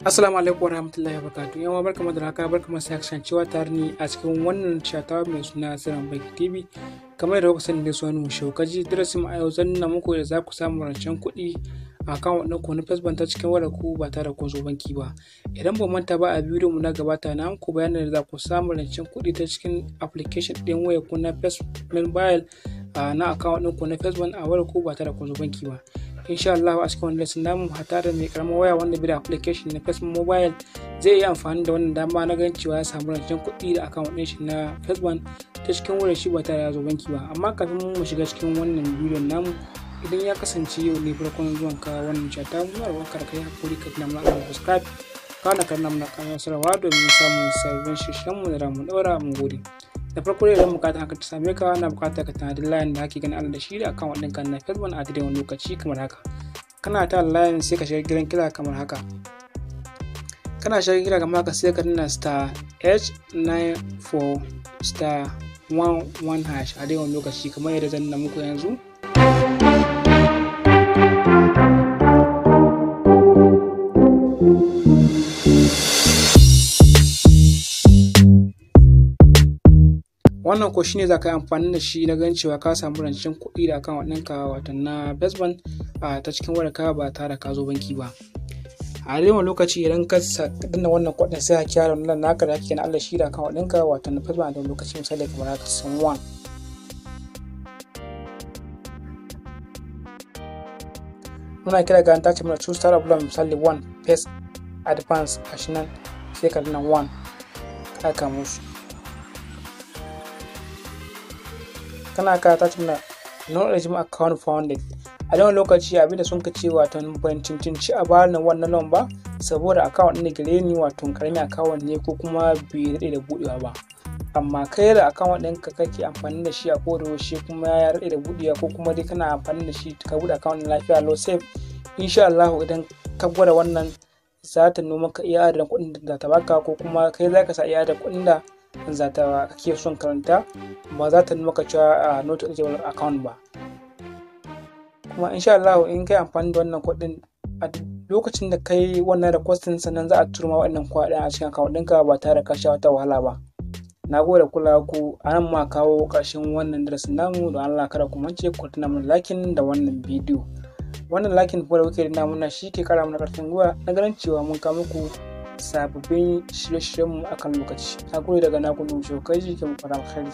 Assalamu alaikum warahmatullahi wabarakatuh. Yawa barkamu da haka barkamu sai kasancewa tare ni a cikin wannan chata mai suna Sirran Banki TV. Kamar yadda kuka sani da sunan Shaukaji, darasin a yau zan nuna muku da za ku samu rancen kuɗi a account ɗinku na Facebook ta cikin wayar ku ba tare da kun zo banki ba. Idan ba manta ba a bidiyo mu na gabata na muku bayanin da za ku samu rancen kuɗi ta cikin application ɗin wayar ku na Facebook Mobile na account ɗinku na Facebook a wayar ku ba tare da kun zo banki ba. Insha Allah a cikin wannan lesson namu hata da mai karamar waya wanda bai da application na Facebook Mobile zai yi amfani da wannan dama na ganin cewa ya samu rancen kuɗi da account ɗin shi na Facebook ta cikin wurin shi ba tare da zo banki ba. Amma kafin mu shiga cikin wannan bidiyon namu, idan ya kasance yau ne farkon zuwan ka wannan chata, muna roƙon ka kai hakuri ka tuna mana da subscribe kana karna mana kan sarwa domin samun sabbin shirye-shiryen mu da mu daura. Mun gode. Da farko dai idan bukata haka ta same ka, ana bukata ka tanadi line da ake ganin Allah da shi da account ɗinka na Facebook a daidai wani lokaci kamar haka. Kana ta line sai ka shiga gidan kira kamar haka. Kana shiga kira kamar haka sai ka danna star H94 star 11 hash a daidai wani lokaci kamar yadda zan nuna muku yanzu. Wannan ko shine za ka yi amfani da shi na ganin cewa ka samu rancen kuɗi da account ɗinka wato na Facebook ta cikin wayarka ba tare da ka zo banki ba. A yawan lokaci idan ka danna wannan kuɗin sai ka kira wannan naka da kake na Allah shi da account ɗinka wato na Facebook a lokaci misali kamar haka Samu. Muna kira ga ta ce mana choose star problem misali 1 first advance gashi nan sai ka danna 1 ka kama musu. Kana ka ta tuna no eligible account founded. A wannan lokaci abinda sun ka ce wato ban cincinci a bani wannan loan ba saboda account ɗin gare ni wato karami account ne ko kuma bai daɗe da buɗewa ba. Amma kai da account ɗinka kake amfani da shi a koda yaushe kuma ya daɗe da buɗewa ko kuma dai kana amfani da shi ka buɗe account lafiya low safe, insha Allah idan ka gwada wannan za ta nuna maka iya adadin kuɗin da ta baka ko kuma kai za ka sa iya adadin kuɗin da za ta kake son karanta, ba za ta maka cewa not eligible account ba. Kuma insha Allah in kai amfani da wannan kuɗin a lokacin da kai wannan requesting sannan za a turma wannan kuɗin a cikin account ɗinka ba tare da ka sha wata wahala ba. Na gode kula ku, a nan ma kawo ƙarshen wannan darasin namu, don Allah kada ku mance ku tuna mun liking da wannan bidiyo. Wannan liking ko da kuke da muna shi ke kara mana ƙarfin gwiwa na ganin cewa mun kawo muku sababbin shirye-shiryenmu a kan lokaci. Na gode daga naku Shaukaji ke muku fara alkhairi.